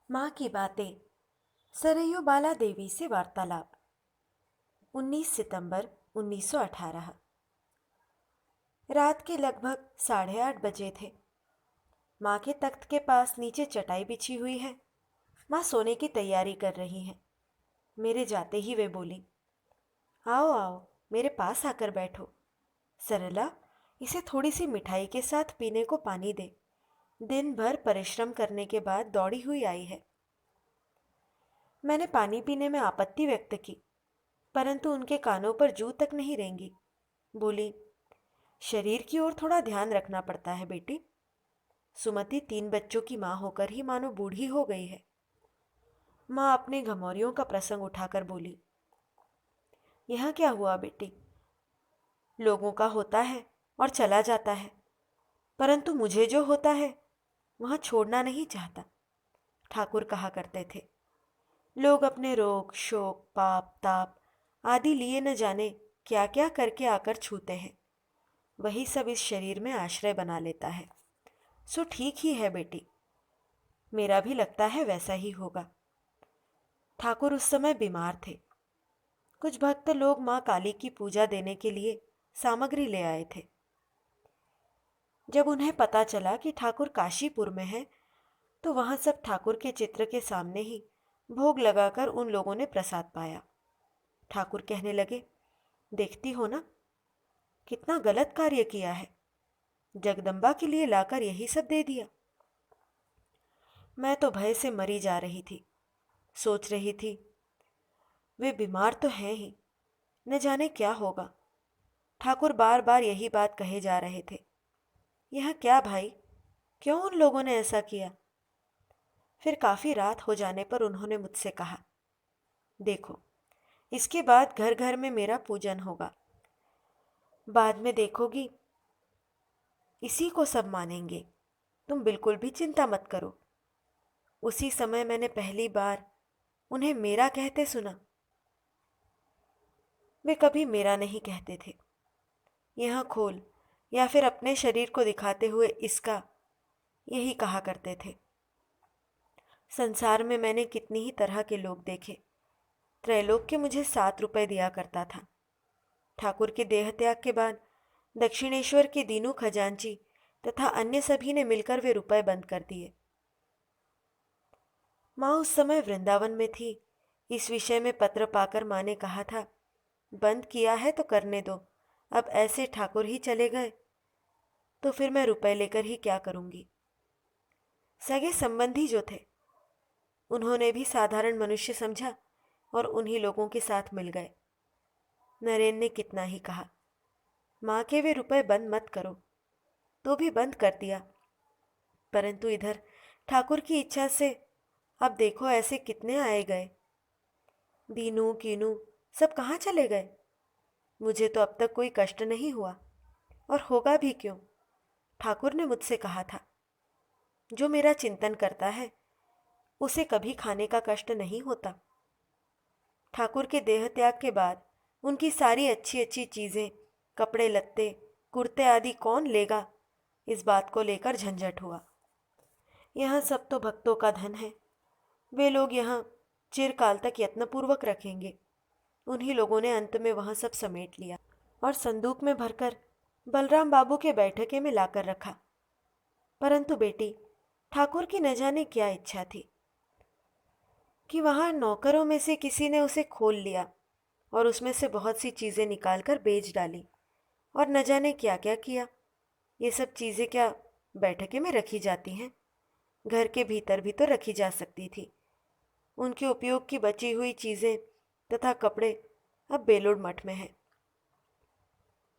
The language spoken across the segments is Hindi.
माँ की बातें। सरयू बाला देवी से वार्तालाप। 19 सितंबर 1918। रात के लगभग 8:30 बजे थे। माँ के तख्त के पास नीचे चटाई बिछी हुई है। माँ सोने की तैयारी कर रही हैं। मेरे जाते ही वे बोली, आओ आओ, मेरे पास आकर बैठो। सरला, इसे थोड़ी सी मिठाई के साथ पीने को पानी दे। दिन भर परिश्रम करने के बाद दौड़ी हुई आई है। मैंने पानी पीने में आपत्ति व्यक्त की, परंतु उनके कानों पर जू तक नहीं रेंगी। बोली, शरीर की ओर थोड़ा ध्यान रखना पड़ता है बेटी। सुमति 3 बच्चों की माँ होकर ही मानो बूढ़ी हो गई है। माँ अपने घमौरियों का प्रसंग उठाकर बोली, यह क्या हुआ बेटी? लोगों का होता है और चला जाता है, परंतु मुझे जो होता है वह छोड़ना नहीं चाहता। ठाकुर कहा करते थे, लोग अपने रोग, शोक, पाप, ताप आदि लिए न जाने क्या क्या करके आकर छूते हैं। वही सब इस शरीर में आश्रय बना लेता है। सो ठीक ही है बेटी, मेरा भी लगता है वैसा ही होगा। ठाकुर उस समय बीमार थे। कुछ भक्त लोग माँ काली की पूजा देने के लिए सामग्री ले आए थे। जब उन्हें पता चला कि ठाकुर काशीपुर में हैं, तो वहां सब ठाकुर के चित्र के सामने ही भोग लगाकर उन लोगों ने प्रसाद पाया। ठाकुर कहने लगे, देखती हो ना, कितना गलत कार्य किया है। जगदम्बा के लिए लाकर यही सब दे दिया। मैं तो भय से मरी जा रही थी। सोच रही थी, वे बीमार तो हैं ही, न जाने क्या होगा। ठाकुर बार बार यही बात कहे जा रहे थे। यह क्या भाई, क्यों उन लोगों ने ऐसा किया? फिर काफी रात हो जाने पर उन्होंने मुझसे कहा, देखो, इसके बाद घर घर में मेरा पूजन होगा। बाद में देखोगी, इसी को सब मानेंगे। तुम बिल्कुल भी चिंता मत करो। उसी समय मैंने पहली बार उन्हें मेरा कहते सुना। वे कभी मेरा नहीं कहते थे। यह खोल या फिर अपने शरीर को दिखाते हुए इसका, यही कहा करते थे। संसार में मैंने कितनी ही तरह के लोग देखे। त्रैलोक्य मुझे 7 रुपए दिया करता था। ठाकुर के देह त्याग के बाद दक्षिणेश्वर के दीनू खजांची तथा अन्य सभी ने मिलकर वे रुपए बंद कर दिए। माँ उस समय वृंदावन में थी। इस विषय में पत्र पाकर माँ ने कहा था, बंद किया है तो करने दो। अब ऐसे ठाकुर ही चले गए तो फिर मैं रुपए लेकर ही क्या करूंगी। सगे संबंधी जो थे उन्होंने भी साधारण मनुष्य समझा और उन्हीं लोगों के साथ मिल गए। नरेन ने कितना ही कहा, माँ के वे रुपए बंद मत करो, तो भी बंद कर दिया। परंतु इधर ठाकुर की इच्छा से अब देखो ऐसे कितने आए गए। दीनू कीनू सब कहाँ चले गए? मुझे तो अब तक कोई कष्ट नहीं हुआ, और होगा भी क्यों? ठाकुर ने मुझसे कहा था, जो मेरा चिंतन करता है उसे कभी खाने का कष्ट नहीं होता। ठाकुर के देह त्याग के बाद उनकी सारी अच्छी अच्छी चीजें, कपड़े लत्ते, कुर्ते आदि कौन लेगा, इस बात को लेकर झंझट हुआ। यह सब तो भक्तों का धन है। वे लोग यहाँ चिरकाल तक यत्नपूर्वक रखेंगे। उन्हीं लोगों ने अंत में वह सब समेट लिया और संदूक में भरकर बलराम बाबू के बैठके में लाकर रखा। परंतु बेटी, ठाकुर की न जाने क्या इच्छा थी कि वहां नौकरों में से किसी ने उसे खोल लिया और उसमें से बहुत सी चीजें निकालकर बेच डाली, और न जाने क्या क्या किया। ये सब चीजें क्या बैठके में रखी जाती हैं? घर के भीतर भी तो रखी जा सकती थी। उनके उपयोग की बची हुई चीजें तथा कपड़े अब बेलूड़ मठ में हैं।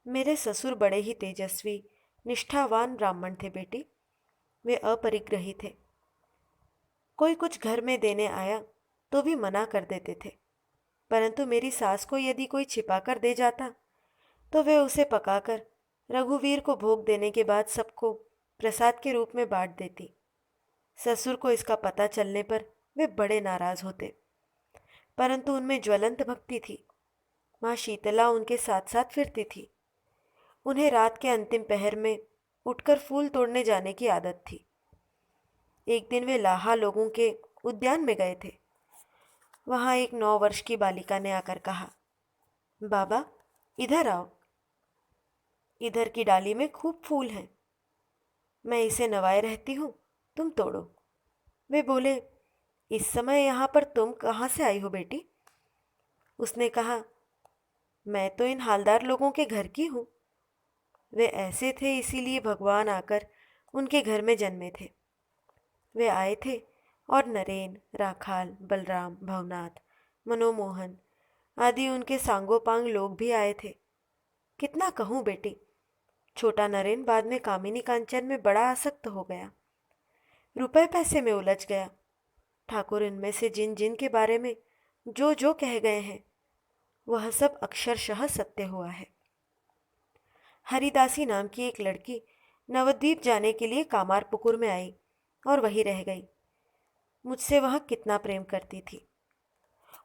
मेरे ससुर बड़े ही तेजस्वी, निष्ठावान ब्राह्मण थे बेटी। वे अपरिग्रही थे। कोई कुछ घर में देने आया तो भी मना कर देते थे, परंतु मेरी सास को यदि कोई छिपा कर दे जाता तो वे उसे पकाकर रघुवीर को भोग देने के बाद सबको प्रसाद के रूप में बांट देती। ससुर को इसका पता चलने पर वे बड़े नाराज होते, परंतु उनमें ज्वलंत भक्ति थी। माँ शीतला उनके साथ साथ फिरती थी। उन्हें रात के अंतिम पहर में उठकर फूल तोड़ने जाने की आदत थी। एक दिन वे लाहा लोगों के उद्यान में गए थे। वहाँ एक 9 वर्ष की बालिका ने आकर कहा, बाबा इधर आओ, इधर की डाली में खूब फूल हैं, मैं इसे नवाए रहती हूँ, तुम तोड़ो। वे बोले, इस समय यहाँ पर तुम कहाँ से आई हो बेटी? उसने कहा, मैं तो इन हालदार लोगों के घर की हूँ। वे ऐसे थे इसीलिए भगवान आकर उनके घर में जन्मे थे। वे आए थे और नरेन, राखाल, बलराम, भवनाथ, मनोमोहन आदि उनके सांगोपांग लोग भी आए थे। कितना कहूँ बेटी, छोटा नरेन बाद में कामिनी कांचन में बड़ा आसक्त हो गया, रुपए पैसे में उलझ गया। ठाकुर इनमें से जिन जिन के बारे में जो जो कह गए हैं वह सब अक्षरशः सत्य हुआ है। हरिदासी नाम की एक लड़की नवद्वीप जाने के लिए कामारपुकुर में आई और वहीं रह गई। मुझसे वह कितना प्रेम करती थी,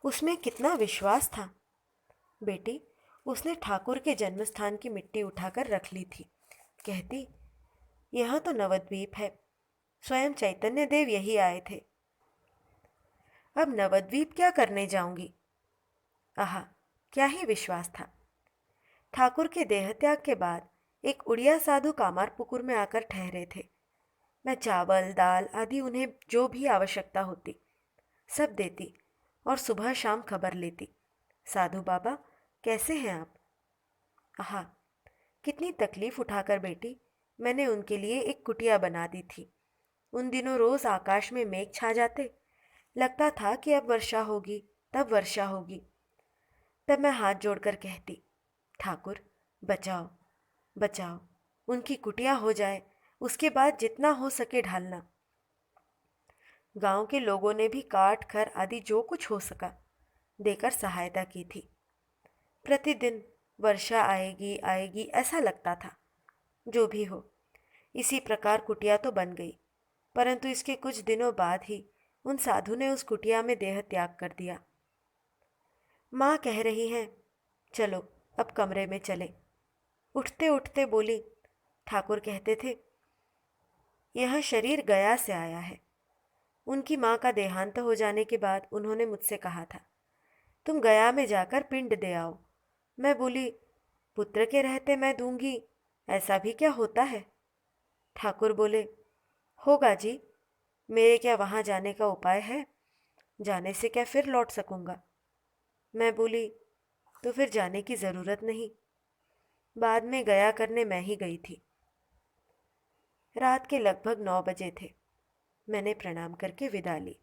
उसमें कितना विश्वास था। बेटी, उसने ठाकुर के जन्म स्थान की मिट्टी उठाकर रख ली थी। कहती, यह तो नवद्वीप है, स्वयं चैतन्य देव यही आए थे। अब नवद्वीप क्या करने जाऊंगी? आहा, क्या ही विश्वास था। ठाकुर के देहत्याग के बाद एक उड़िया साधु कामारपुकुर में आकर ठहरे थे। मैं चावल दाल आदि उन्हें जो भी आवश्यकता होती सब देती और सुबह शाम खबर लेती, साधु बाबा कैसे हैं आप? आहा, कितनी तकलीफ उठाकर बेटी मैंने उनके लिए एक कुटिया बना दी थी। उन दिनों रोज आकाश में मेघ छा जाते, लगता था कि अब वर्षा होगी, तब वर्षा होगी। तब मैं हाथ जोड़कर कहती, ठाकुर बचाओ बचाओ, उनकी कुटिया हो जाए, उसके बाद जितना हो सके ढालना। गांव के लोगों ने भी काट खर आदि जो कुछ हो सका देकर सहायता की थी। प्रतिदिन वर्षा आएगी आएगी ऐसा लगता था। जो भी हो, इसी प्रकार कुटिया तो बन गई, परंतु इसके कुछ दिनों बाद ही उन साधु ने उस कुटिया में देह त्याग कर दिया। माँ कह रही हैं, चलो अब कमरे में चले। उठते उठते बोली, ठाकुर कहते थे, यह शरीर गया से आया है। उनकी माँ का देहांत हो जाने के बाद उन्होंने मुझसे कहा था, तुम गया में जाकर पिंड दे आओ। मैं बोली, पुत्र के रहते मैं दूंगी, ऐसा भी क्या होता है? ठाकुर बोले, होगा जी, मेरे क्या वहाँ जाने का उपाय है? जाने से क्या फिर लौट सकूंगा? मैं बोली, तो फिर जाने की ज़रूरत नहीं। बाद में गया करने मैं ही गई थी। रात के लगभग 9 बजे थे। मैंने प्रणाम करके विदा ली।